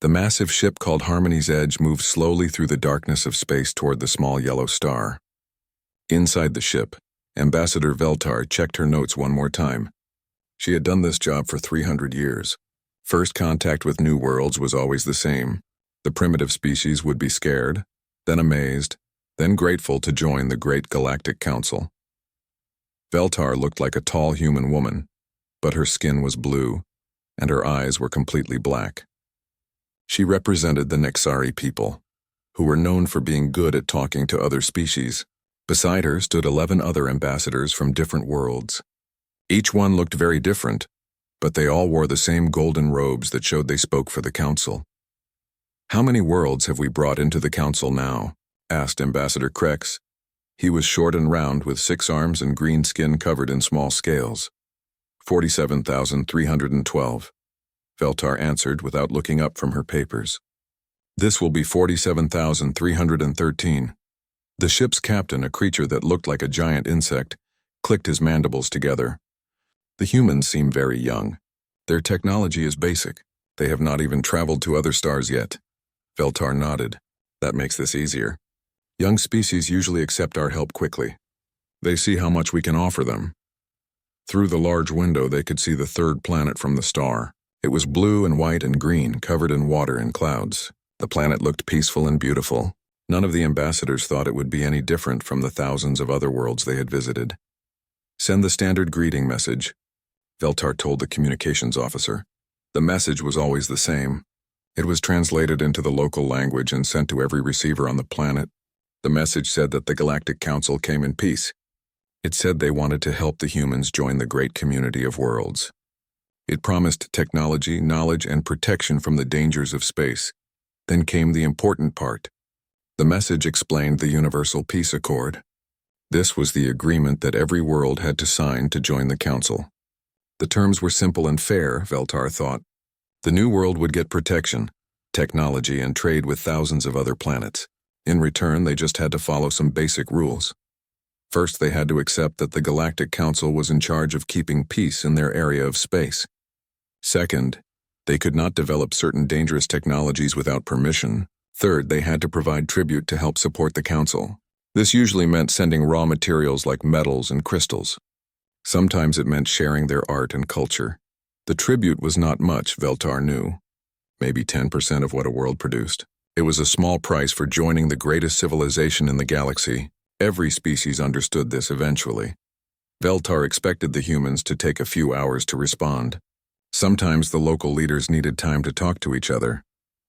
The massive ship called Harmony's Edge moved slowly through the darkness of space toward the small yellow star. Inside the ship, Ambassador Veltar checked her notes one more time. She had done this job for 300 years. First contact with new worlds was always the same. The primitive species would be scared, then amazed, then grateful to join the Great Galactic Council. Veltar looked like a tall human woman, but her skin was blue, and her eyes were completely black. She represented the Nexari people, who were known for being good at talking to other species. Beside her stood 11 other ambassadors from different worlds. Each one looked very different, but they all wore the same golden robes that showed they spoke for the council. "How many worlds have we brought into the council now?" asked Ambassador Krex. He was short and round with 6 arms and green skin covered in small scales. 47,312. Veltar answered without looking up from her papers. "This will be 47,313. The ship's captain, a creature that looked like a giant insect, clicked his mandibles together. "The humans seem very young. Their technology is basic. They have not even traveled to other stars yet." Veltar nodded. "That makes this easier. Young species usually accept our help quickly. They see how much we can offer them." Through the large window they could see the third planet from the star. It was blue and white and green, covered in water and clouds. The planet looked peaceful and beautiful. None of the ambassadors thought it would be any different from the thousands of other worlds they had visited. "Send the standard greeting message," Veltar told the communications officer. The message was always the same. It was translated into the local language and sent to every receiver on the planet. The message said that the Galactic Council came in peace. It said they wanted to help the humans join the great community of worlds. It promised technology, knowledge, and protection from the dangers of space. Then came the important part. The message explained the Universal Peace Accord. This was the agreement that every world had to sign to join the Council. The terms were simple and fair, Veltar thought. The new world would get protection, technology, and trade with thousands of other planets. In return, they just had to follow some basic rules. First, they had to accept that the Galactic Council was in charge of keeping peace in their area of space. Second, they could not develop certain dangerous technologies without permission. Third, they had to provide tribute to help support the Council. This usually meant sending raw materials like metals and crystals. Sometimes it meant sharing their art and culture. The tribute was not much, Veltar knew. Maybe 10% of what a world produced. It was a small price for joining the greatest civilization in the galaxy. Every species understood this eventually. Veltar expected the humans to take a few hours to respond. Sometimes the local leaders needed time to talk to each other.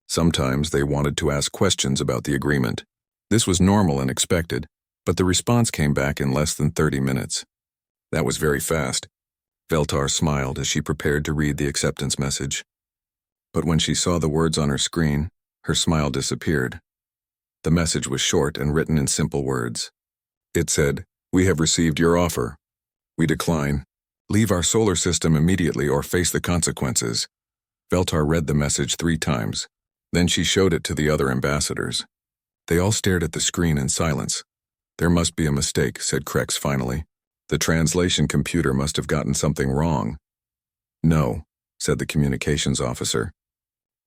Sometimes they wanted to ask questions about the agreement. This was normal and expected, but the response came back in less than 30 minutes. That was very fast. Veltar smiled as she prepared to read the acceptance message. But when she saw the words on her screen, her smile disappeared. The message was short and written in simple words. It said, "We have received your offer. We decline. Leave our solar system immediately or face the consequences." Veltar read the message 3 times. Then she showed it to the other ambassadors. They all stared at the screen in silence. "There must be a mistake," said Krex finally. "The translation computer must have gotten something wrong." "No," said the communications officer.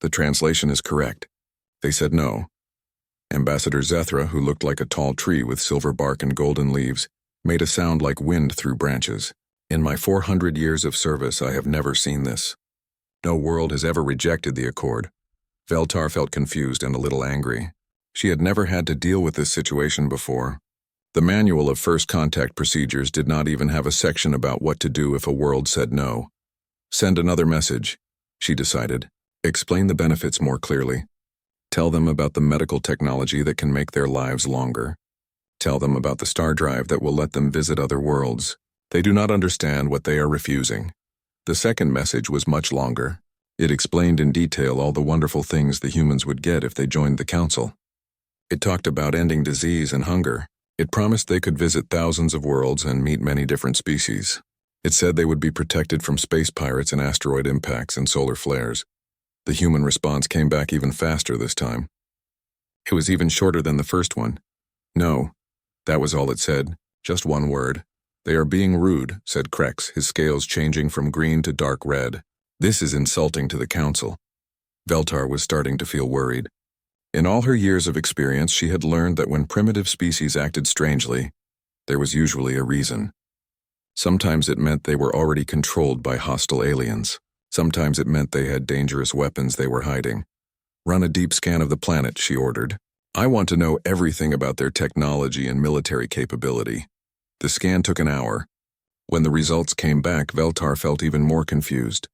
"The translation is correct." They said no. Ambassador Zethra, who looked like a tall tree with silver bark and golden leaves, made a sound like wind through branches. "In my 400 years of service, I have never seen this. No world has ever rejected the accord." Veltar felt confused and a little angry. She had never had to deal with this situation before. The Manual of First Contact Procedures did not even have a section about what to do if a world said no. "Send another message," she decided. "Explain the benefits more clearly. Tell them about the medical technology that can make their lives longer. Tell them about the star drive that will let them visit other worlds. They do not understand what they are refusing." The second message was much longer. It explained in detail all the wonderful things the humans would get if they joined the Council. It talked about ending disease and hunger. It promised they could visit thousands of worlds and meet many different species. It said they would be protected from space pirates and asteroid impacts and solar flares. The human response came back even faster this time. It was even shorter than the first one. "No." That was all it said, just one word. "They are being rude," said Krex, his scales changing from green to dark red. "This is insulting to the Council." Veltar was starting to feel worried. In all her years of experience, she had learned that when primitive species acted strangely, there was usually a reason. Sometimes it meant they were already controlled by hostile aliens. Sometimes it meant they had dangerous weapons they were hiding. "Run a deep scan of the planet," she ordered. "I want to know everything about their technology and military capability." The scan took an hour. When the results came back, Veltar felt even more confused.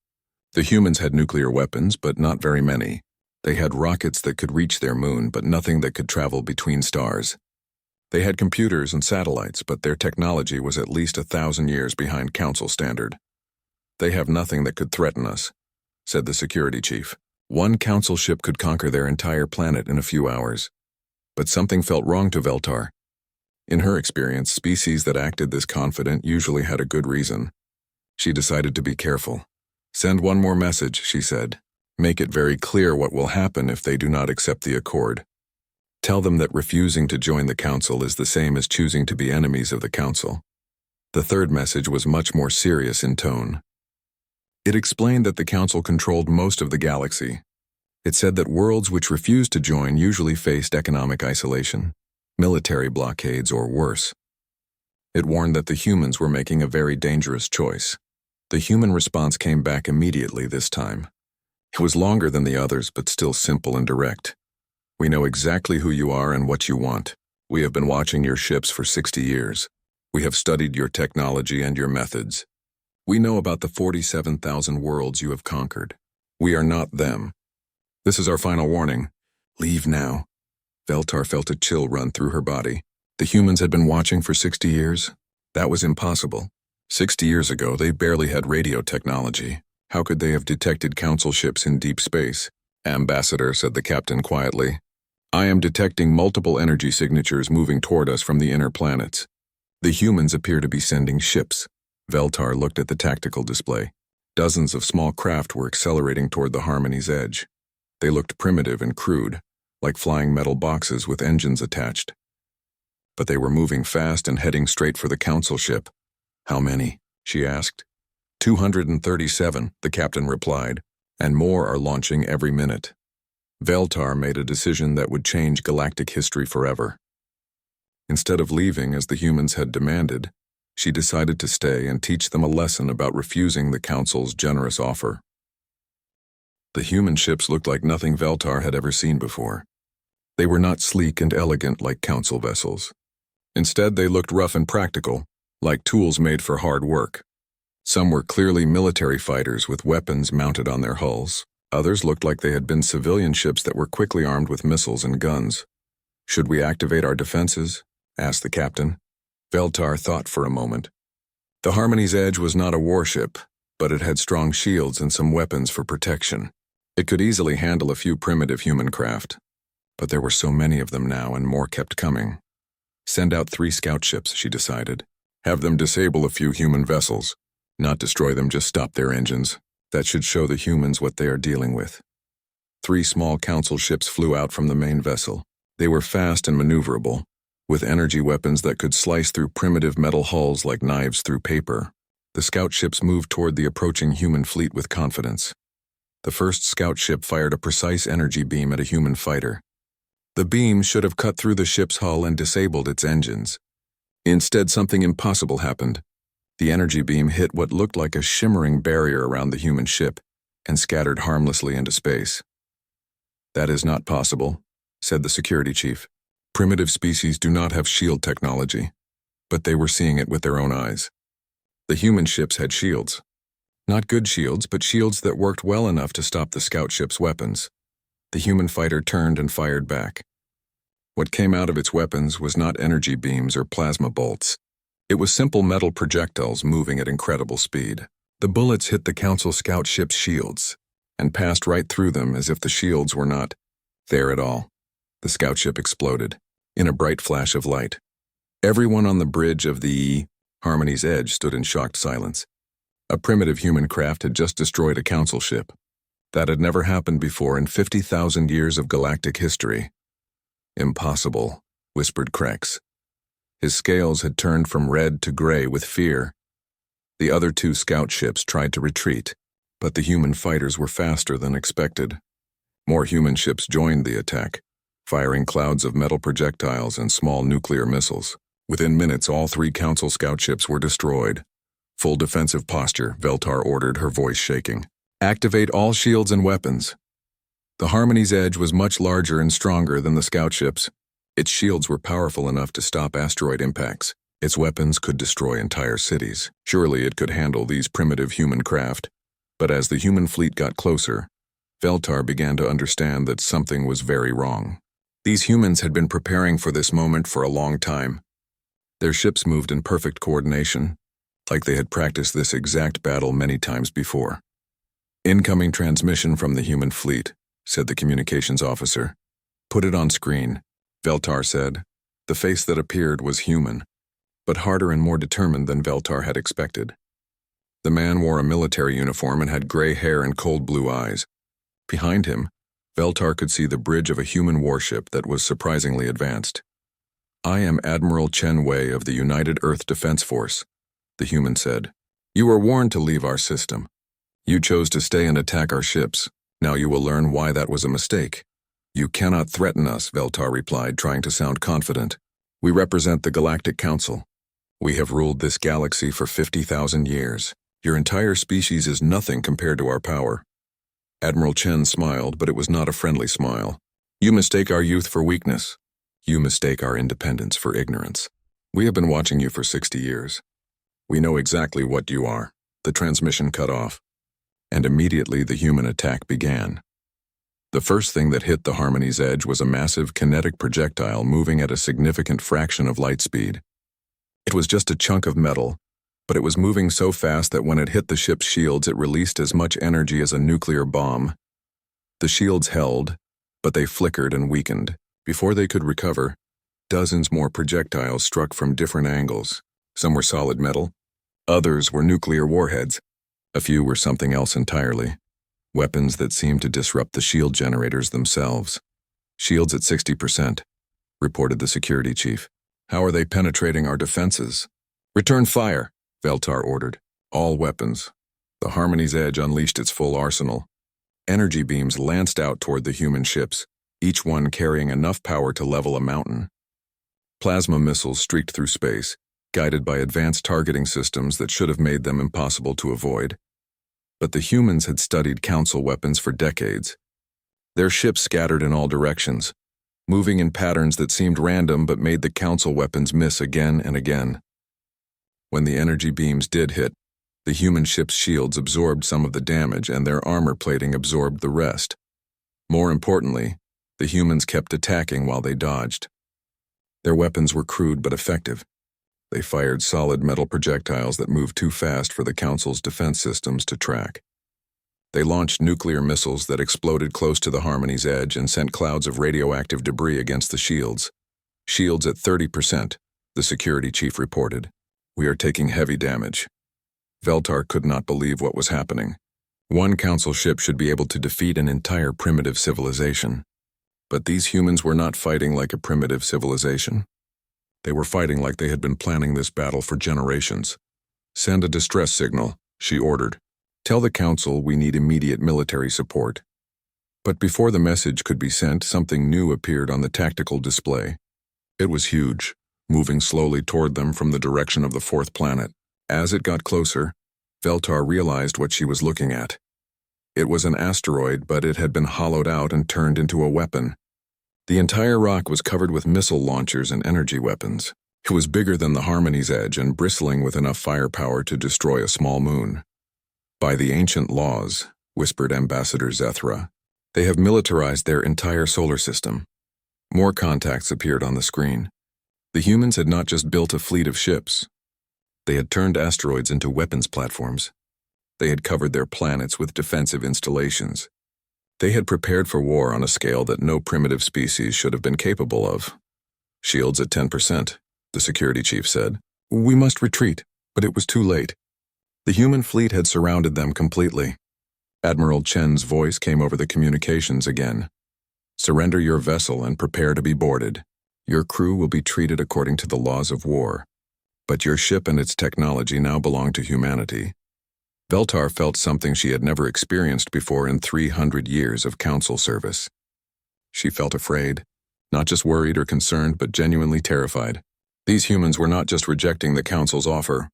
The humans had nuclear weapons, but not very many. They had rockets that could reach their moon, but nothing that could travel between stars. They had computers and satellites, but their technology was at least 1,000 years behind Council standard. "They have nothing that could threaten us," said the security chief. One Council ship could conquer their entire planet in a few hours. But something felt wrong to Veltar. In her experience, species that acted this confident usually had a good reason. She decided to be careful. "Send one more message," she said. "Make it very clear what will happen if they do not accept the accord. Tell them that refusing to join the Council is the same as choosing to be enemies of the Council." The third message was much more serious in tone. It explained that the Council controlled most of the galaxy. It said that worlds which refused to join usually faced economic isolation, military blockades, or worse. It warned that the humans were making a very dangerous choice. The human response came back immediately this time. It was longer than the others, but still simple and direct. "We know exactly who you are and what you want. We have been watching your ships for 60 years. We have studied your technology and your methods. We know about the 47,000 worlds you have conquered. We are not them. This is our final warning. Leave now." Veltar felt a chill run through her body. The humans had been watching for 60 years? That was impossible. 60 years ago, they barely had radio technology. How could they have detected Council ships in deep space? "Ambassador," said the captain quietly, "I am detecting multiple energy signatures moving toward us from the inner planets. The humans appear to be sending ships." Veltar looked at the tactical display. Dozens of small craft were accelerating toward the Harmony's edge. They looked primitive and crude, like flying metal boxes with engines attached. But they were moving fast and heading straight for the Council ship. "How many?" she asked. 237, the captain replied, "and more are launching every minute." Veltar made a decision that would change galactic history forever. Instead of leaving as the humans had demanded, she decided to stay and teach them a lesson about refusing the Council's generous offer. The human ships looked like nothing Veltar had ever seen before. They were not sleek and elegant like Council vessels. Instead, they looked rough and practical, like tools made for hard work. Some were clearly military fighters with weapons mounted on their hulls. Others looked like they had been civilian ships that were quickly armed with missiles and guns. "Should we activate our defenses?" asked the captain. Veltar thought for a moment. The Harmony's Edge was not a warship, but it had strong shields and some weapons for protection. It could easily handle a few primitive human craft. But there were so many of them now, and more kept coming. "Send out 3 scout ships," she decided. "Have them disable a few human vessels. Not destroy them, just stop their engines. That should show the humans what they are dealing with." 3 small Council ships flew out from the main vessel. They were fast and maneuverable, with energy weapons that could slice through primitive metal hulls like knives through paper. The scout ships moved toward the approaching human fleet with confidence. The first scout ship fired a precise energy beam at a human fighter. The beam should have cut through the ship's hull and disabled its engines. Instead, something impossible happened. The energy beam hit what looked like a shimmering barrier around the human ship and scattered harmlessly into space. "That is not possible," said the security chief. "Primitive species do not have shield technology," but they were seeing it with their own eyes. The human ships had shields. Not good shields, but shields that worked well enough to stop the scout ship's weapons. The human fighter turned and fired back. What came out of its weapons was not energy beams or plasma bolts. It was simple metal projectiles moving at incredible speed. The bullets hit the Council scout ship's shields and passed right through them as if the shields were not there at all. The scout ship exploded in a bright flash of light. Everyone on the bridge of the Harmony's Edge stood in shocked silence. A primitive human craft had just destroyed a Council ship. That had never happened before in 50,000 years of galactic history. "Impossible," whispered Krex. His scales had turned from red to gray with fear. The other 2 scout ships tried to retreat, but the human fighters were faster than expected. More human ships joined the attack, firing clouds of metal projectiles and small nuclear missiles. Within minutes, all 3 Council scout ships were destroyed. Full defensive posture, Veltar ordered, her voice shaking. Activate all shields and weapons. The Harmony's edge was much larger and stronger than the scout ships. Its shields were powerful enough to stop asteroid impacts. Its weapons could destroy entire cities. Surely it could handle these primitive human craft. But as the human fleet got closer, Veltar began to understand that something was very wrong. These humans had been preparing for this moment for a long time. Their ships moved in perfect coordination, like they had practiced this exact battle many times before. Incoming transmission from the human fleet, said the communications officer. Put it on screen, Veltar said. The face that appeared was human, but harder and more determined than Veltar had expected. The man wore a military uniform and had gray hair and cold blue eyes. Behind him, Veltar could see the bridge of a human warship that was surprisingly advanced. I am Admiral Chen Wei of the United Earth Defense Force, the human said. You were warned to leave our system. You chose to stay and attack our ships. Now you will learn why that was a mistake. You cannot threaten us, Veltar replied, trying to sound confident. We represent the Galactic Council. We have ruled this galaxy for 50,000 years. Your entire species is nothing compared to our power. Admiral Chen smiled, but it was not a friendly smile. You mistake our youth for weakness. You mistake our independence for ignorance. We have been watching you for 60 years. We know exactly what you are. The transmission cut off, and immediately the human attack began. The first thing that hit the Harmony's edge was a massive kinetic projectile moving at a significant fraction of light speed. It was just a chunk of metal, but it was moving so fast that when it hit the ship's shields, it released as much energy as a nuclear bomb. The shields held, but they flickered and weakened. Before they could recover, dozens more projectiles struck from different angles. Some were solid metal, others were nuclear warheads. A few were something else entirely. Weapons that seemed to disrupt the shield generators themselves. Shields at 60%, reported the security chief. How are they penetrating our defenses? Return fire, Veltar ordered. All weapons. The Harmony's edge unleashed its full arsenal. Energy beams lanced out toward the human ships, each one carrying enough power to level a mountain. Plasma missiles streaked through space, guided by advanced targeting systems that should have made them impossible to avoid. But the humans had studied Council weapons for decades. Their ships scattered in all directions, moving in patterns that seemed random but made the Council weapons miss again and again. When the energy beams did hit, the human ship's shields absorbed some of the damage and their armor plating absorbed the rest. More importantly, the humans kept attacking while they dodged. Their weapons were crude but effective. They fired solid metal projectiles that moved too fast for the Council's defense systems to track. They launched nuclear missiles that exploded close to the Harmony's edge and sent clouds of radioactive debris against the shields. Shields at 30%, the security chief reported. We are taking heavy damage. Veltar could not believe what was happening. One Council ship should be able to defeat an entire primitive civilization. But these humans were not fighting like a primitive civilization. They were fighting like they had been planning this battle for generations. Send a distress signal, she ordered. Tell the Council we need immediate military support. But before the message could be sent, something new appeared on the tactical display. It was huge, moving slowly toward them from the direction of the fourth planet. As it got closer, Veltar realized what she was looking at. It was an asteroid, but it had been hollowed out and turned into a weapon. The entire rock was covered with missile launchers and energy weapons. It was bigger than the Harmony's edge and bristling with enough firepower to destroy a small moon. By the ancient laws, whispered Ambassador Zethra, they have militarized their entire solar system. More contacts appeared on the screen. The humans had not just built a fleet of ships. They had turned asteroids into weapons platforms. They had covered their planets with defensive installations. They had prepared for war on a scale that no primitive species should have been capable of. Shields at 10%, the security chief said. We must retreat, but it was too late. The human fleet had surrounded them completely. Admiral Chen's voice came over the communications again. Surrender your vessel and prepare to be boarded. Your crew will be treated according to the laws of war. But your ship and its technology now belong to humanity. Veltar felt something she had never experienced before in 300 years of council service. She felt afraid, not just worried or concerned, but genuinely terrified. These humans were not just rejecting the council's offer,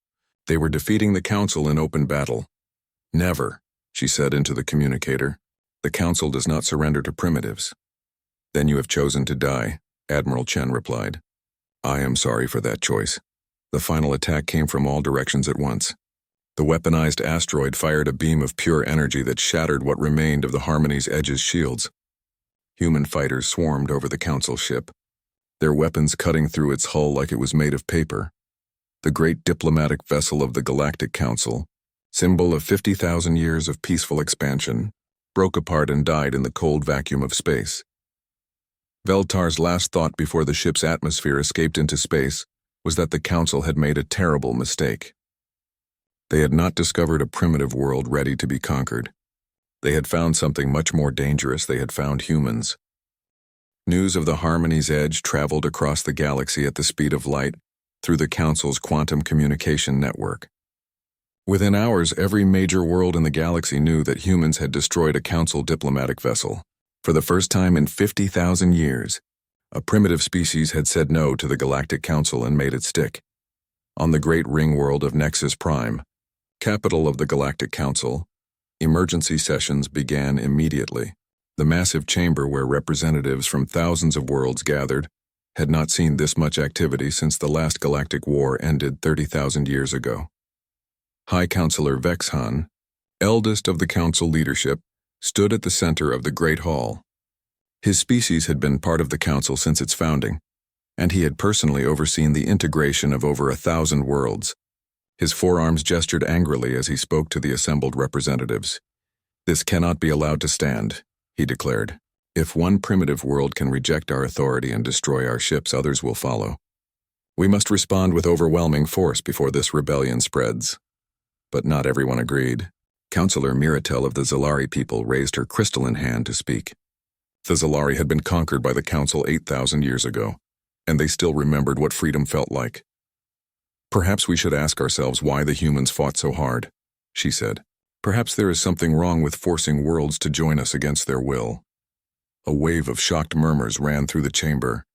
they were defeating the council in open battle. Never, she said into the communicator. The council does not surrender to primitives. Then you have chosen to die, Admiral Chen replied. I am sorry for that choice. The final attack came from all directions at once. The weaponized asteroid fired a beam of pure energy that shattered what remained of the Harmony's Edge's shields. Human fighters swarmed over the council ship, their weapons cutting through its hull like it was made of paper. The great diplomatic vessel of the Galactic Council, symbol of 50,000 years of peaceful expansion, broke apart and died in the cold vacuum of space. Veltar's last thought before the ship's atmosphere escaped into space was that the Council had made a terrible mistake. They had not discovered a primitive world ready to be conquered. They had found something much more dangerous. They had found humans. News of the Harmony's Edge traveled across the galaxy at the speed of light through the Council's quantum communication network. Within hours, every major world in the galaxy knew that humans had destroyed a Council diplomatic vessel. For the first time in 50,000 years, a primitive species had said no to the Galactic Council and made it stick. On the great ring world of Nexus Prime, capital of the Galactic Council, emergency sessions began immediately. The massive chamber where representatives from thousands of worlds gathered had not seen this much activity since the last Galactic War ended 30,000 years ago. High Counselor Vexhan, eldest of the Council leadership, stood at the center of the Great Hall. His species had been part of the Council since its founding, and he had personally overseen the integration of over 1,000 worlds. His forearms gestured angrily as he spoke to the assembled representatives. This cannot be allowed to stand, he declared. If one primitive world can reject our authority and destroy our ships, others will follow. We must respond with overwhelming force before this rebellion spreads. But not everyone agreed. Counselor Miratel of the Zalari people raised her crystalline hand to speak. The Zalari had been conquered by the Council 8,000 years ago, and they still remembered what freedom felt like. Perhaps we should ask ourselves why the humans fought so hard, she said. Perhaps there is something wrong with forcing worlds to join us against their will. A wave of shocked murmurs ran through the chamber.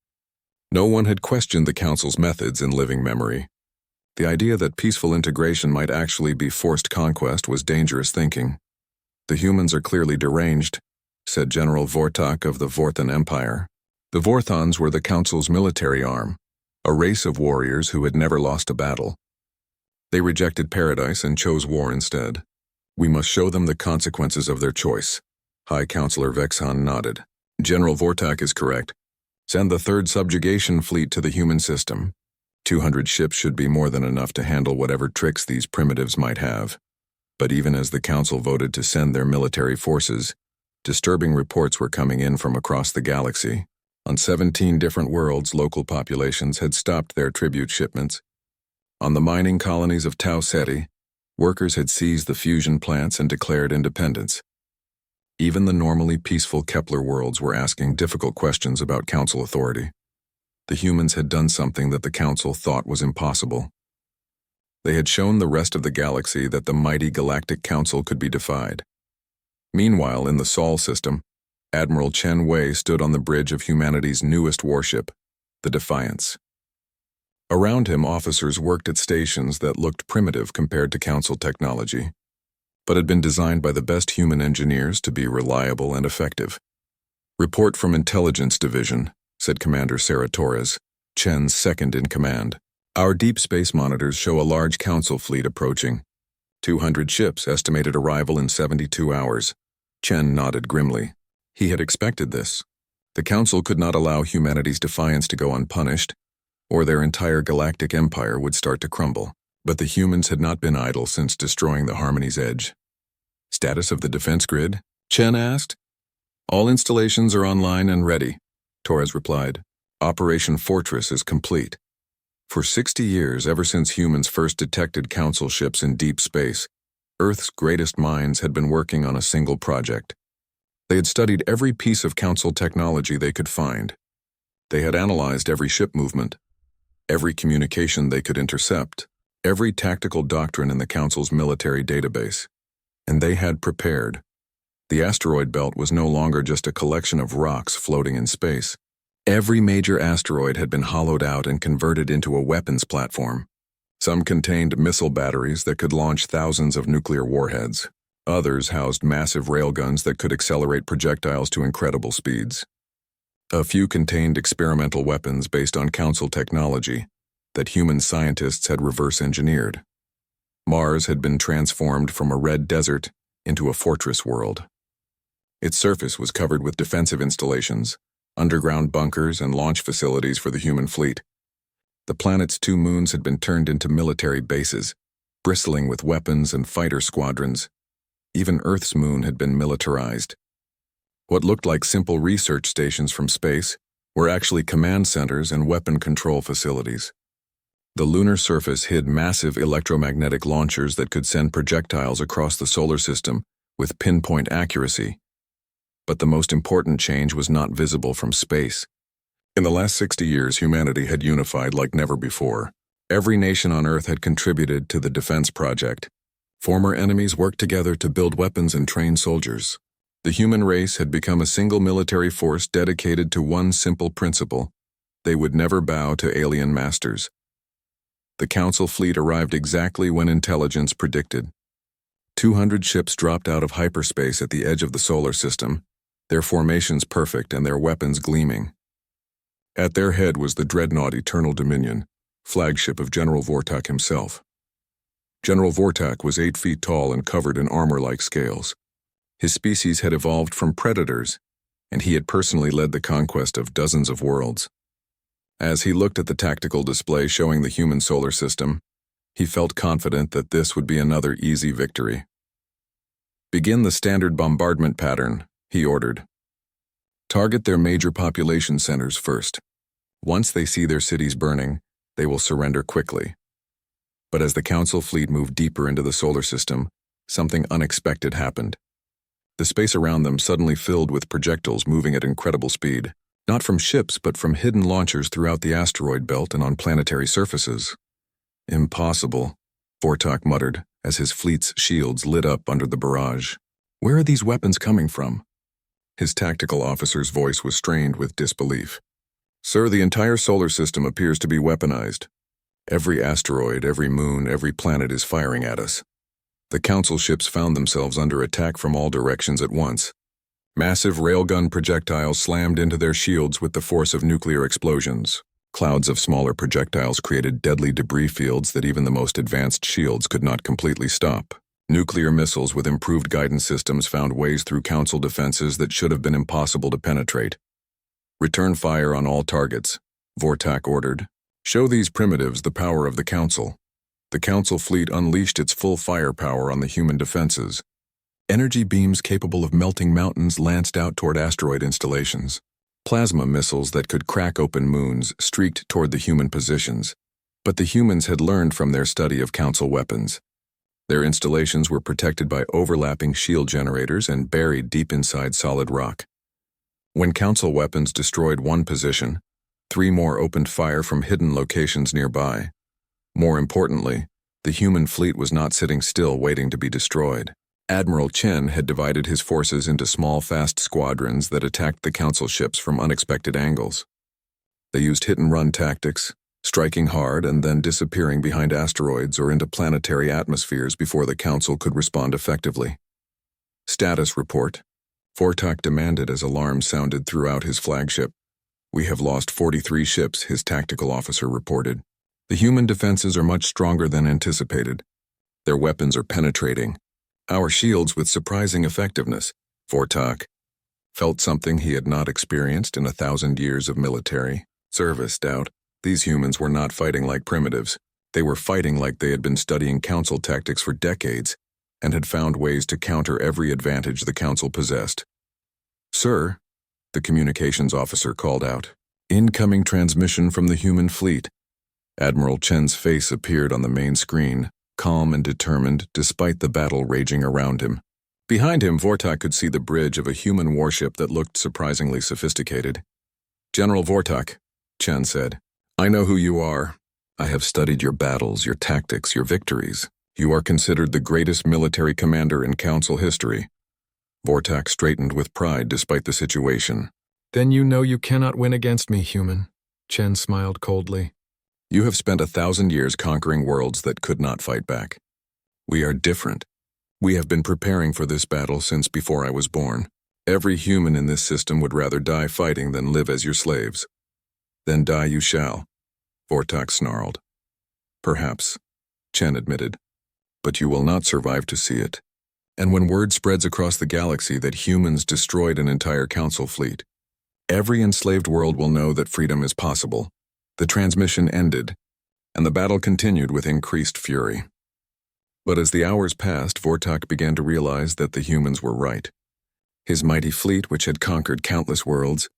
No one had questioned the Council's methods in living memory. The idea that peaceful integration might actually be forced conquest was dangerous thinking. The humans are clearly deranged, said General Vortak of the Vorthan Empire. The Vorthons were the Council's military arm, a race of warriors who had never lost a battle. They rejected paradise and chose war instead. We must show them the consequences of their choice. High Counselor Vexhan nodded. General Vortak is correct. Send the third subjugation fleet to the human system. 200 ships should be more than enough to handle whatever tricks these primitives might have. But even as the Council voted to send their military forces, disturbing reports were coming in from across the galaxy. On 17 different worlds, local populations had stopped their tribute shipments. On the mining colonies of Tau Ceti, workers had seized the fusion plants and declared independence. Even the normally peaceful Kepler worlds were asking difficult questions about Council authority. The humans had done something that the Council thought was impossible. They had shown the rest of the galaxy that the mighty Galactic Council could be defied. Meanwhile, in the Sol system, Admiral Chen Wei stood on the bridge of humanity's newest warship, the Defiance. Around him, officers worked at stations that looked primitive compared to Council technology, but had been designed by the best human engineers to be reliable and effective. Report from Intelligence Division, said Commander Sarah Torres, Chen's second in command. Our deep space monitors show a large Council fleet approaching. 200 ships, estimated arrival in 72 hours. Chen nodded grimly. He had expected this. The Council could not allow humanity's defiance to go unpunished, or their entire galactic empire would start to crumble. But the humans had not been idle since destroying the Harmony's Edge. Status of the defense grid? Chen asked. All installations are online and ready, Torres replied. Operation Fortress is complete. For 60 years, ever since humans first detected Council ships in deep space, Earth's greatest minds had been working on a single project. They had studied every piece of Council technology they could find. They had analyzed every ship movement, every communication they could intercept, every tactical doctrine in the Council's military database. And they had prepared. The asteroid belt was no longer just a collection of rocks floating in space. Every major asteroid had been hollowed out and converted into a weapons platform. Some contained missile batteries that could launch thousands of nuclear warheads. Others housed massive railguns that could accelerate projectiles to incredible speeds. A few contained experimental weapons based on Council technology that human scientists had reverse-engineered. Mars had been transformed from a red desert into a fortress world. Its surface was covered with defensive installations, underground bunkers, and launch facilities for the human fleet. The planet's 2 moons had been turned into military bases, bristling with weapons and fighter squadrons. Even Earth's moon had been militarized. What looked like simple research stations from space were actually command centers and weapon control facilities. The lunar surface hid massive electromagnetic launchers that could send projectiles across the solar system with pinpoint accuracy. But the most important change was not visible from space. In the last 60 years, humanity had unified like never before. Every nation on Earth had contributed to the defense project. Former enemies worked together to build weapons and train soldiers. The human race had become a single military force dedicated to one simple principle: they would never bow to alien masters. The Council fleet arrived exactly when intelligence predicted. 200 ships dropped out of hyperspace at the edge of the solar system, their formations perfect and their weapons gleaming. At their head was the dreadnought Eternal Dominion, flagship of General Vortak himself. General Vortak was 8 feet tall and covered in armor-like scales. His species had evolved from predators, and he had personally led the conquest of dozens of worlds. As he looked at the tactical display showing the human solar system, he felt confident that this would be another easy victory. "Begin the standard bombardment pattern," he ordered. "Target their major population centers first. Once they see their cities burning, they will surrender quickly." But as the Council fleet moved deeper into the solar system, something unexpected happened. The space around them suddenly filled with projectiles moving at incredible speed, not from ships but from hidden launchers throughout the asteroid belt and on planetary surfaces. "Impossible," Vortak muttered as his fleet's shields lit up under the barrage. "Where are these weapons coming from?" His tactical officer's voice was strained with disbelief. "Sir, the entire solar system appears to be weaponized. Every asteroid, every moon, every planet is firing at us." The Council ships found themselves under attack from all directions at once. Massive railgun projectiles slammed into their shields with the force of nuclear explosions. Clouds of smaller projectiles created deadly debris fields that even the most advanced shields could not completely stop. Nuclear missiles with improved guidance systems found ways through Council defenses that should have been impossible to penetrate. "Return fire on all targets," Vortak ordered. "Show these primitives the power of the Council." The Council fleet unleashed its full firepower on the human defenses. Energy beams capable of melting mountains lanced out toward asteroid installations. Plasma missiles that could crack open moons streaked toward the human positions. But the humans had learned from their study of Council weapons. Their installations were protected by overlapping shield generators and buried deep inside solid rock. When Council weapons destroyed one position, 3 more opened fire from hidden locations nearby. More importantly, the human fleet was not sitting still waiting to be destroyed. Admiral Chen had divided his forces into small, fast squadrons that attacked the Council ships from unexpected angles. They used hit-and-run tactics, striking hard and then disappearing behind asteroids or into planetary atmospheres before the Council could respond effectively. "Status report," Vortak demanded as alarms sounded throughout his flagship. "We have lost 43 ships," his tactical officer reported. "The human defenses are much stronger than anticipated. Their weapons are penetrating. Our shields with surprising effectiveness." Vortak felt something he had not experienced in 1,000 years of military service. These humans were not fighting like primitives. They were fighting like they had been studying Council tactics for decades and had found ways to counter every advantage the Council possessed. "Sir," the communications officer called out, "incoming transmission from the human fleet." Admiral Chen's face appeared on the main screen, calm and determined despite the battle raging around him. Behind him, Vortak could see the bridge of a human warship that looked surprisingly sophisticated. "General Vortak," Chen said, "I know who you are. I have studied your battles, your tactics, your victories. You are considered the greatest military commander in Council history. Vortak straightened with pride despite the situation. Then you know you cannot win against me, human. Chen smiled coldly. You have spent 1,000 years conquering worlds that could not fight back. We are different. We have been preparing for this battle since before I was born. Every human in this system would rather die fighting than live as your slaves. Then die you shall, Vortak snarled. Perhaps, Chen admitted, but you will not survive to see it. And when word spreads across the galaxy that humans destroyed an entire council fleet, every enslaved world will know that freedom is possible. The transmission ended, and the battle continued with increased fury. But as the hours passed, Vortak began to realize that the humans were right. His mighty fleet, which had conquered countless worlds,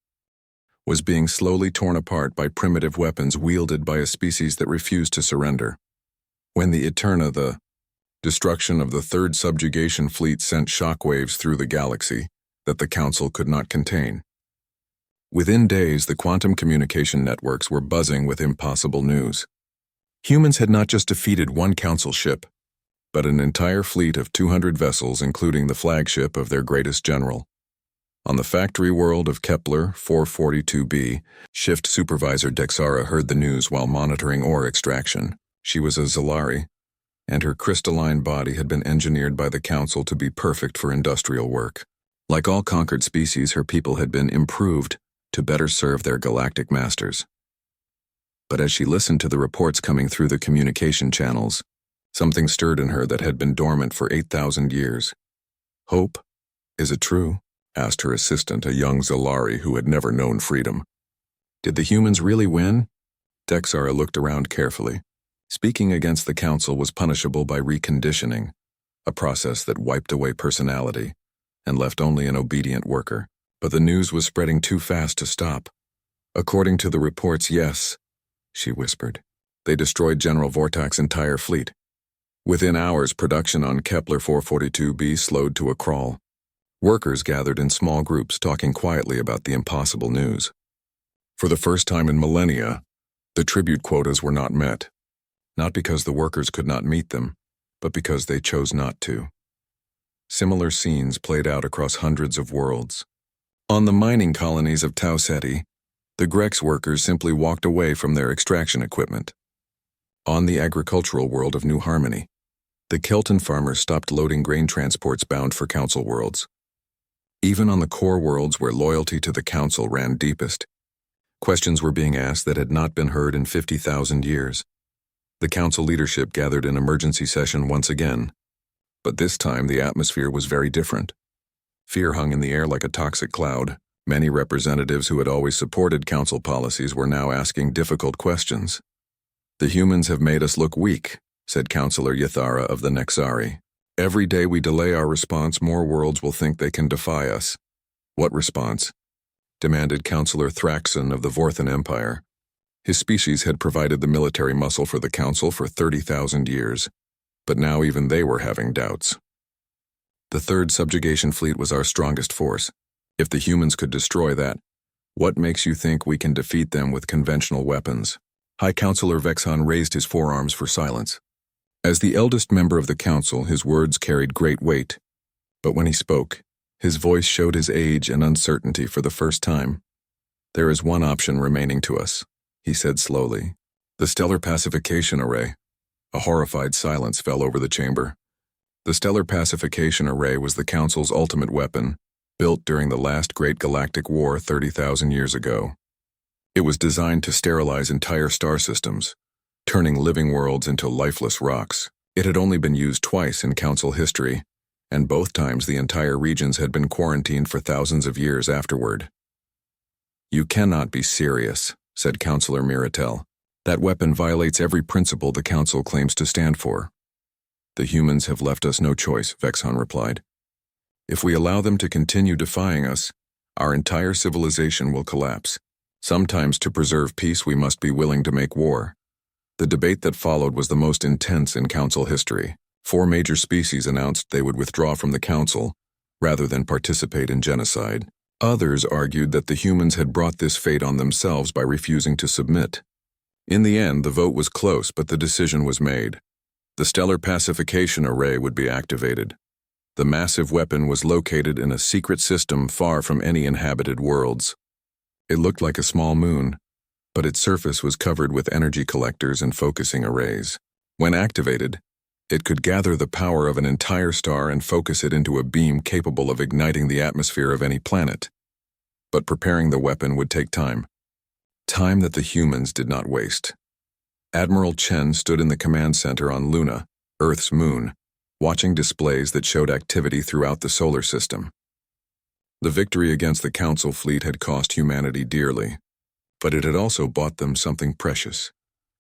was being slowly torn apart by primitive weapons wielded by a species that refused to surrender. When the Eterna, the destruction of the Third Subjugation Fleet, sent shockwaves through the galaxy that the Council could not contain. Within days, the quantum communication networks were buzzing with impossible news. Humans had not just defeated one Council ship, but an entire fleet of 200 vessels, including the flagship of their greatest general. On the factory world of Kepler 442b, Shift Supervisor Dexara heard the news while monitoring ore extraction. She was a Zalari, and her crystalline body had been engineered by the Council to be perfect for industrial work. Like all conquered species, her people had been improved to better serve their galactic masters. But as she listened to the reports coming through the communication channels, something stirred in her that had been dormant for 8,000 years. Hope? Is it true? Asked her assistant, a young Zalari who had never known freedom. Did the humans really win? Dexara looked around carefully. Speaking against the Council was punishable by reconditioning, a process that wiped away personality and left only an obedient worker. But the news was spreading too fast to stop. According to the reports, yes, she whispered. They destroyed General Vortak's entire fleet. Within hours, production on Kepler 442b slowed to a crawl. Workers gathered in small groups talking quietly about the impossible news. For the first time in millennia, the tribute quotas were not met. Not because the workers could not meet them, but because they chose not to. Similar scenes played out across hundreds of worlds. On the mining colonies of Tau Ceti, the Grex workers simply walked away from their extraction equipment. On the agricultural world of New Harmony, the Kelton farmers stopped loading grain transports bound for Council worlds. Even on the core worlds where loyalty to the Council ran deepest, questions were being asked that had not been heard in 50,000 years. The Council leadership gathered in emergency session once again, but this time the atmosphere was very different. Fear hung in the air like a toxic cloud. Many representatives who had always supported Council policies were now asking difficult questions. The humans have made us look weak, said Councillor Yathara of the Nexari. Every day we delay our response, more worlds will think they can defy us. What response? Demanded Councillor Thraxon of the Vorthan Empire. His species had provided the military muscle for the Council for 30,000 years, but now even they were having doubts. The Third Subjugation Fleet was our strongest force. If the humans could destroy that, what makes you think we can defeat them with conventional weapons? High Councillor Vexhan raised his forearms for silence. As the eldest member of the Council, his words carried great weight. But when he spoke, his voice showed his age and uncertainty for the first time. There is one option remaining to us, he said slowly. The Stellar Pacification Array. A horrified silence fell over the chamber. The Stellar Pacification Array was the Council's ultimate weapon, built during the last great galactic war 30,000 years ago. It was designed to sterilize entire star systems, turning living worlds into lifeless rocks. It had only been used twice in Council history, and both times the entire regions had been quarantined for thousands of years afterward. You cannot be serious, said Councillor Miratel. That weapon violates every principle the Council claims to stand for. The humans have left us no choice, Vexhan replied. If we allow them to continue defying us, our entire civilization will collapse. Sometimes to preserve peace we must be willing to make war. The debate that followed was the most intense in Council history. 4 major species announced they would withdraw from the Council, rather than participate in genocide. Others argued that the humans had brought this fate on themselves by refusing to submit. In the end, the vote was close, but the decision was made. The stellar pacification array would be activated. The massive weapon was located in a secret system far from any inhabited worlds. It looked like a small moon, but its surface was covered with energy collectors and focusing arrays. When activated, it could gather the power of an entire star and focus it into a beam capable of igniting the atmosphere of any planet. But preparing the weapon would take time. Time that the humans did not waste. Admiral Chen stood in the command center on Luna, Earth's moon, watching displays that showed activity throughout the solar system. The victory against the Council fleet had cost humanity dearly, but it had also bought them something precious: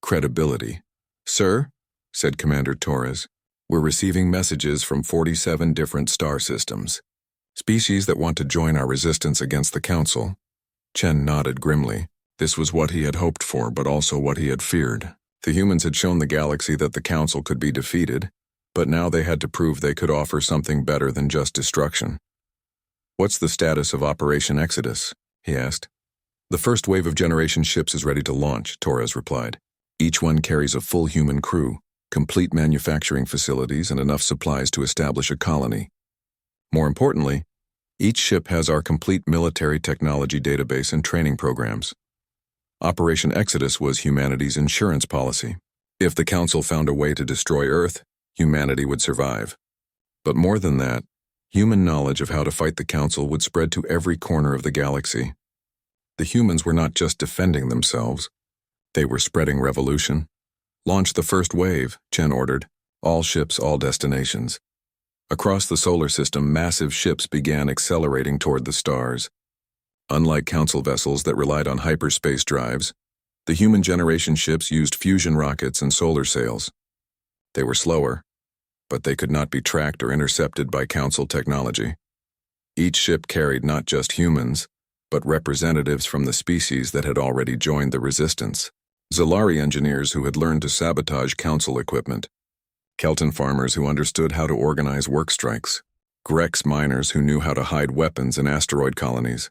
credibility. "Sir," said Commander Torres, "we're receiving messages from 47 different star systems. Species that want to join our resistance against the Council." Chen nodded grimly. This was what he had hoped for, but also what he had feared. The humans had shown the galaxy that the Council could be defeated, but now they had to prove they could offer something better than just destruction. "What's the status of Operation Exodus?" he asked. "The first wave of generation ships is ready to launch," Torres replied. "Each one carries a full human crew, complete manufacturing facilities, and enough supplies to establish a colony. More importantly, each ship has our complete military technology database and training programs. Operation Exodus was humanity's insurance policy. If the Council found a way to destroy Earth, humanity would survive. But more than that, human knowledge of how to fight the Council would spread to every corner of the galaxy. The humans were not just defending themselves, they were spreading revolution. "Launch the first wave," Chen ordered. "All ships, all destinations." Across the solar system, massive ships began accelerating toward the stars. Unlike Council vessels that relied on hyperspace drives, the human generation ships used fusion rockets and solar sails. They were slower, but they could not be tracked or intercepted by Council technology. Each ship carried not just humans, but representatives from the species that had already joined the resistance. Zalari engineers who had learned to sabotage Council equipment. Kelton farmers who understood how to organize work strikes. Grex miners who knew how to hide weapons in asteroid colonies.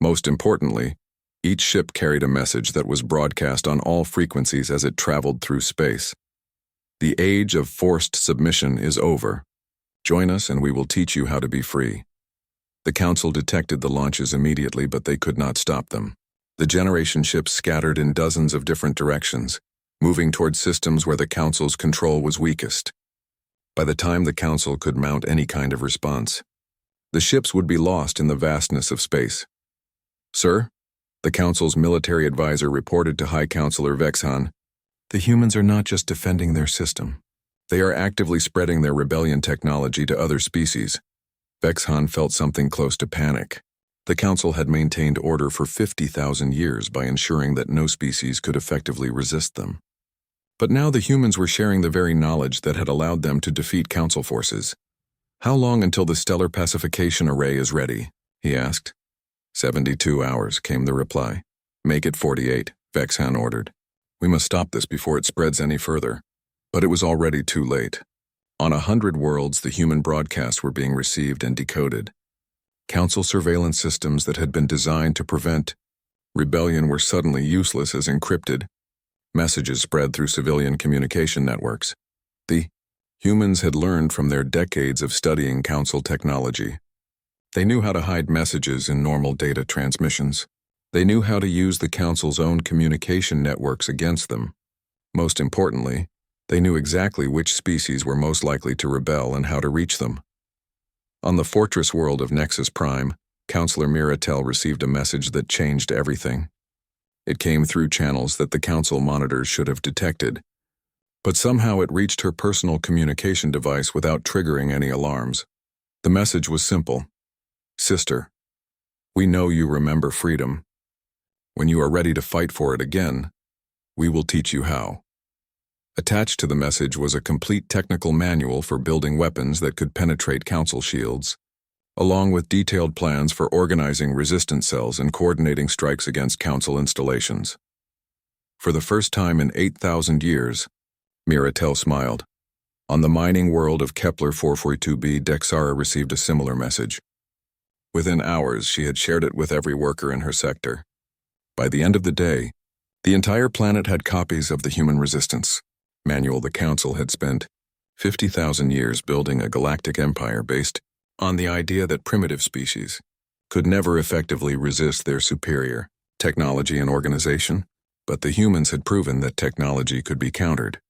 Most importantly, each ship carried a message that was broadcast on all frequencies as it traveled through space. "The age of forced submission is over. Join us and we will teach you how to be free." The Council detected the launches immediately, but they could not stop them. The generation ships scattered in dozens of different directions, moving toward systems where the Council's control was weakest. By the time the Council could mount any kind of response, the ships would be lost in the vastness of space. "Sir," the Council's military advisor reported to High Counselor Vexhan, "the humans are not just defending their system. They are actively spreading their rebellion technology to other species." Vexhan felt something close to panic. The Council had maintained order for 50,000 years by ensuring that no species could effectively resist them. But now the humans were sharing the very knowledge that had allowed them to defeat Council forces. "How long until the stellar pacification array is ready?" he asked. 72 hours, came the reply. "Make it 48, Vexhan ordered. "We must stop this before it spreads any further." But it was already too late. On 100 worlds, the human broadcasts were being received and decoded. Council surveillance systems that had been designed to prevent rebellion were suddenly useless as encrypted. Messages spread through civilian communication networks. The humans had learned from their decades of studying Council technology. They knew how to hide messages in normal data transmissions. They knew how to use the Council's own communication networks against them. Most importantly, they knew exactly which species were most likely to rebel and how to reach them. On the fortress world of Nexus Prime, Counselor Miratel received a message that changed everything. It came through channels that the Council monitors should have detected, but somehow it reached her personal communication device without triggering any alarms. The message was simple. "Sister, we know you remember freedom. When you are ready to fight for it again, we will teach you how." Attached to the message was a complete technical manual for building weapons that could penetrate Council shields, along with detailed plans for organizing resistance cells and coordinating strikes against Council installations. For the first time in 8,000 years, Miratel smiled. On the mining world of Kepler 442b, Dexara received a similar message. Within hours, she had shared it with every worker in her sector. By the end of the day, the entire planet had copies of the human resistance. Manual, the Council had spent 50,000 years building a galactic empire based on the idea that primitive species could never effectively resist their superior technology and organization, but the humans had proven that technology could be countered,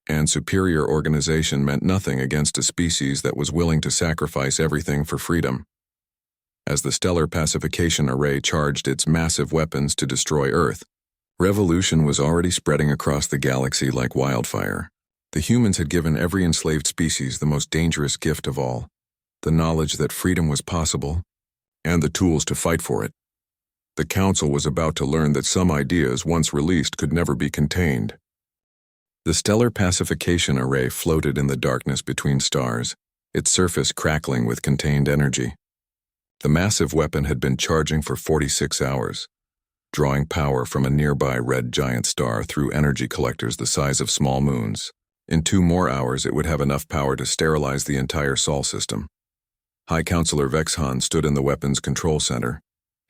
and superior organization meant nothing against a species that was willing to sacrifice everything for freedom. As the stellar pacification array charged its massive weapons to destroy Earth, revolution was already spreading across the galaxy like wildfire. The humans had given every enslaved species the most dangerous gift of all, the knowledge that freedom was possible, and the tools to fight for it. The Council was about to learn that some ideas, once released, could never be contained. The stellar pacification array floated in the darkness between stars, its surface crackling with contained energy. The massive weapon had been charging for 46 hours, drawing power from a nearby red giant star through energy collectors the size of small moons. In 2 more hours, it would have enough power to sterilize the entire Sol system. High Counselor Vexhan stood in the weapon's control center,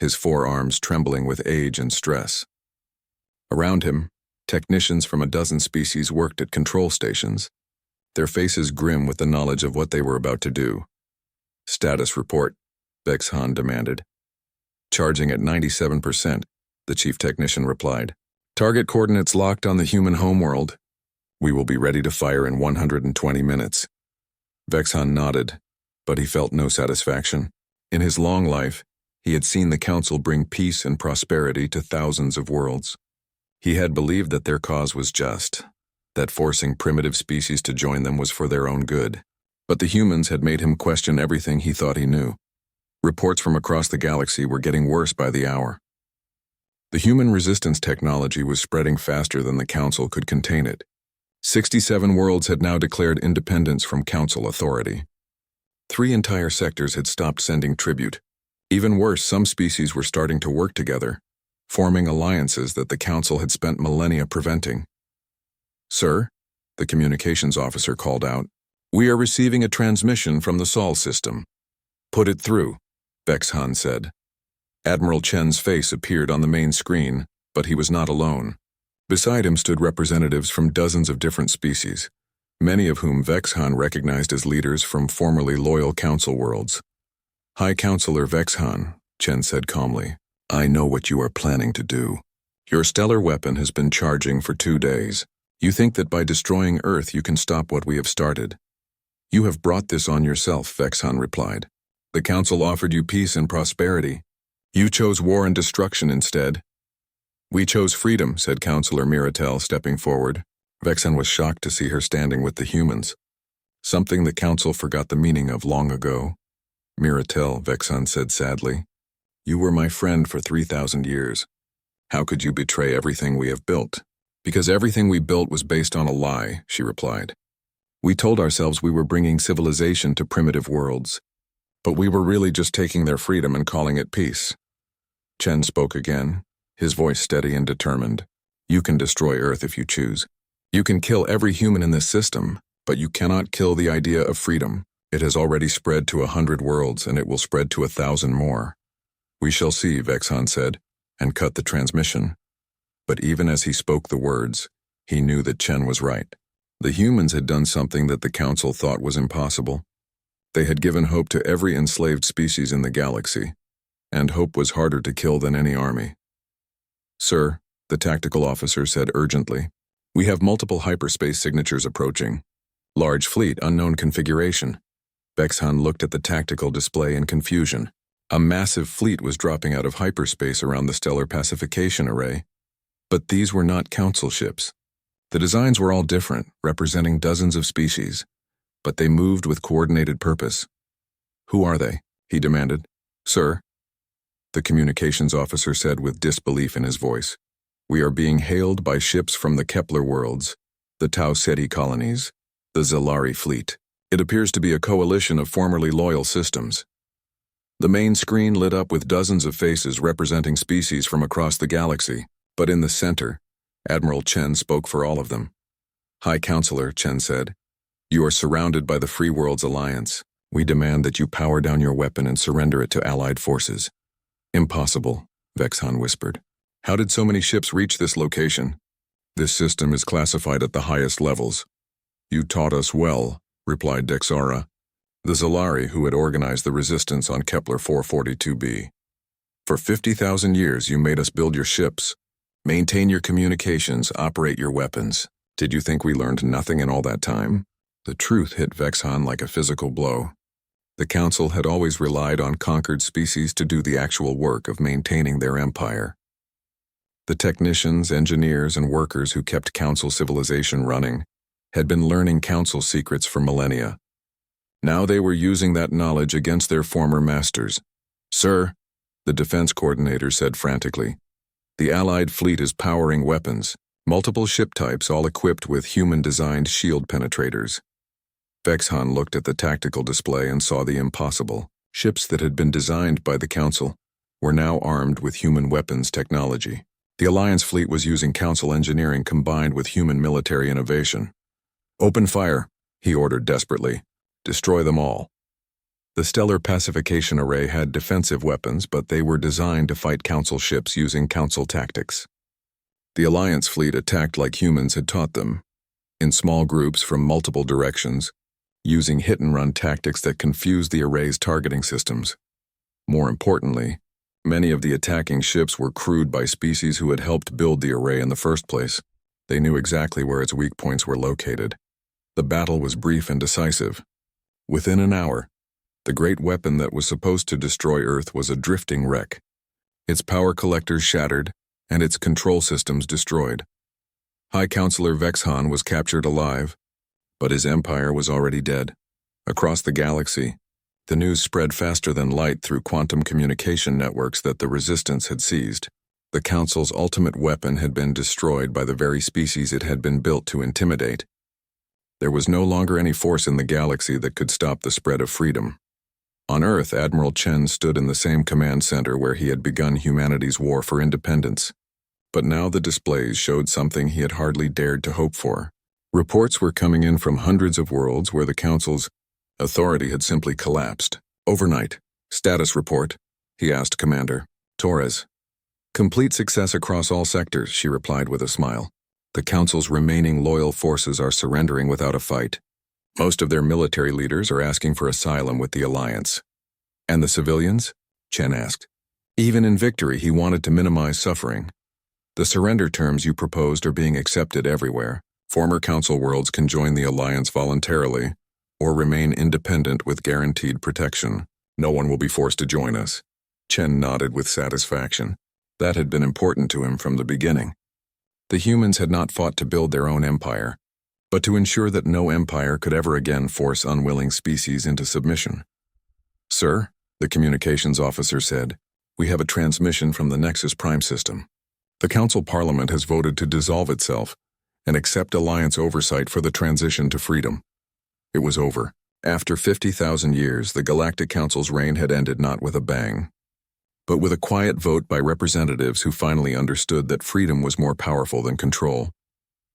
his forearms trembling with age and stress. Around him, technicians from a dozen species worked at control stations, their faces grim with the knowledge of what they were about to do. "Status report," Vexhan demanded. "Charging at 97%, the chief technician replied. "Target coordinates locked on the human homeworld. We will be ready to fire in 120 minutes. Vexhan nodded, but he felt no satisfaction. In his long life, he had seen the Council bring peace and prosperity to thousands of worlds. He had believed that their cause was just, that forcing primitive species to join them was for their own good. But the humans had made him question everything he thought he knew. Reports from across the galaxy were getting worse by the hour. The human resistance technology was spreading faster than the Council could contain it. 67 worlds had now declared independence from Council authority. 3 entire sectors had stopped sending tribute. Even worse, some species were starting to work together, forming alliances that the Council had spent millennia preventing. "Sir," the communications officer called out, "we are receiving a transmission from the Sol system." "Put it through," Vexhan said. Admiral Chen's face appeared on the main screen, but he was not alone. Beside him stood representatives from dozens of different species, many of whom Vexhan recognized as leaders from formerly loyal Council worlds. "High Counselor Vexhan," Chen said calmly, "I know what you are planning to do. Your stellar weapon has been charging for 2 days. You think that by destroying Earth you can stop what we have started. You have brought this on yourself," Vexhan replied. "The Council offered you peace and prosperity. You chose war and destruction instead." "We chose freedom," said Counselor Miratel, stepping forward. Vexhan was shocked to see her standing with the humans, something the Council forgot the meaning of long ago. "Miratel," Vexhan said sadly, "you were my friend for 3,000 years. How could you betray everything we have built?" "Because everything we built was based on a lie," she replied. "We told ourselves we were bringing civilization to primitive worlds, but we were really just taking their freedom and calling it peace." Chen spoke again, his voice steady and determined. "You can destroy Earth if you choose. You can kill every human in this system, but you cannot kill the idea of freedom. It has already spread to 100 worlds, and it will spread to 1,000 more." "We shall see," Vexhan said, and cut the transmission. But even as he spoke the words, he knew that Chen was right. The humans had done something that the Council thought was impossible. They had given hope to every enslaved species in the galaxy, and hope was harder to kill than any army. "Sir," the tactical officer said urgently, "we have multiple hyperspace signatures approaching. Large fleet, unknown configuration." Vexhan looked at the tactical display in confusion. A massive fleet was dropping out of hyperspace around the stellar pacification array. But these were not Council ships. The designs were all different, representing dozens of species, but they moved with coordinated purpose. "Who are they?" he demanded. "Sir," the communications officer said with disbelief in his voice, "we are being hailed by ships from the Kepler worlds, the Tau Ceti colonies, the Zalari fleet. It appears to be a coalition of formerly loyal systems." The main screen lit up with dozens of faces representing species from across the galaxy, but in the center, Admiral Chen spoke for all of them. "High Counselor," Chen said, "you are surrounded by the Free Worlds Alliance. We demand that you power down your weapon and surrender it to Allied forces." "Impossible," Vexhan whispered. "How did so many ships reach this location?" This system is classified at the highest levels. You taught us well, replied Dexara, the Zalari who had organized the resistance on Kepler 442b. For 50,000 years you made us build your ships, maintain your communications, operate your weapons. Did you think we learned nothing in all that time? The truth hit Vexhan like a physical blow. The Council had always relied on conquered species to do the actual work of maintaining their empire. The technicians, engineers, and workers who kept Council civilization running had been learning Council secrets for millennia. Now they were using that knowledge against their former masters. Sir, the defense coordinator said frantically, the Allied fleet is powering weapons, multiple ship types all equipped with human-designed shield penetrators. Vexhan looked at the tactical display and saw the impossible. Ships that had been designed by the Council were now armed with human weapons technology. The Alliance fleet was using Council engineering combined with human military innovation. Open fire, he ordered desperately. Destroy them all. The Stellar Pacification Array had defensive weapons, but they were designed to fight Council ships using Council tactics. The Alliance fleet attacked like humans had taught them, in small groups from multiple directions, using hit-and-run tactics that confused the array's targeting systems. More importantly, many of the attacking ships were crewed by species who had helped build the array in the first place. They knew exactly where its weak points were located. The battle was brief and decisive. Within an hour, the great weapon that was supposed to destroy Earth was a drifting wreck, its power collectors shattered, and its control systems destroyed. High Counselor Vexhan was captured alive, but his empire was already dead. Across the galaxy, the news spread faster than light through quantum communication networks that the Resistance had seized. The Council's ultimate weapon had been destroyed by the very species it had been built to intimidate. There was no longer any force in the galaxy that could stop the spread of freedom. On Earth, Admiral Chen stood in the same command center where he had begun humanity's war for independence. But now the displays showed something he had hardly dared to hope for. Reports were coming in from hundreds of worlds where the Council's authority had simply collapsed. Overnight. Status report, he asked Commander Torres. Complete success across all sectors, she replied with a smile. The Council's remaining loyal forces are surrendering without a fight. Most of their military leaders are asking for asylum with the Alliance. And the civilians? Chen asked. Even in victory, he wanted to minimize suffering. The surrender terms you proposed are being accepted everywhere. Former Council worlds can join the Alliance voluntarily, or remain independent with guaranteed protection. No one will be forced to join us. Chen nodded with satisfaction. That had been important to him from the beginning. The humans had not fought to build their own empire, but to ensure that no empire could ever again force unwilling species into submission. Sir, the communications officer said, we have a transmission from the Nexus Prime system. The Council Parliament has voted to dissolve itself and accept Alliance oversight for the transition to freedom. It was over. After 50,000 years, the Galactic Council's reign had ended not with a bang, but with a quiet vote by representatives who finally understood that freedom was more powerful than control.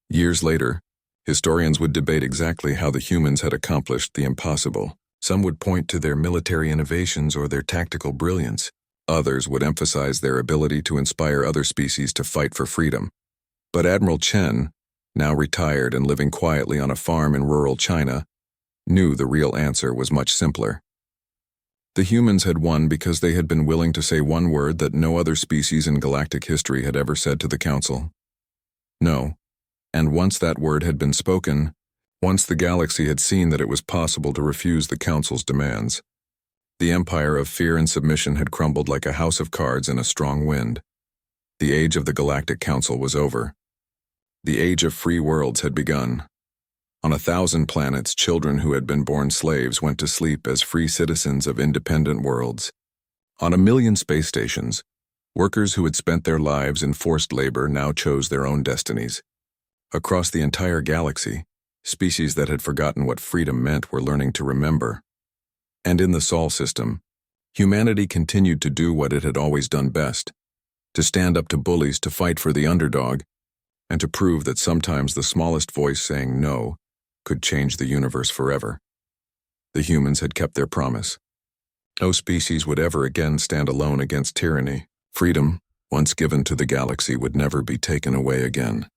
Years later, historians would debate exactly how the humans had accomplished the impossible. Some would point to their military innovations or their tactical brilliance. Others would emphasize their ability to inspire other species to fight for freedom. But Admiral Chen, now retired and living quietly on a farm in rural China, knew the real answer was much simpler. The humans had won because they had been willing to say one word that no other species in galactic history had ever said to the Council. No. And once that word had been spoken, once the galaxy had seen that it was possible to refuse the Council's demands, the empire of fear and submission had crumbled like a house of cards in a strong wind. The age of the Galactic Council was over. The age of free worlds had begun. On 1,000 planets, children who had been born slaves went to sleep as free citizens of independent worlds. On 1,000,000 space stations, workers who had spent their lives in forced labor now chose their own destinies. Across the entire galaxy, species that had forgotten what freedom meant were learning to remember. And in the Sol system, humanity continued to do what it had always done best, to stand up to bullies, to fight for the underdog, and to prove that sometimes the smallest voice saying no could change the universe forever. The humans had kept their promise. No species would ever again stand alone against tyranny. Freedom, once given to the galaxy, would never be taken away again.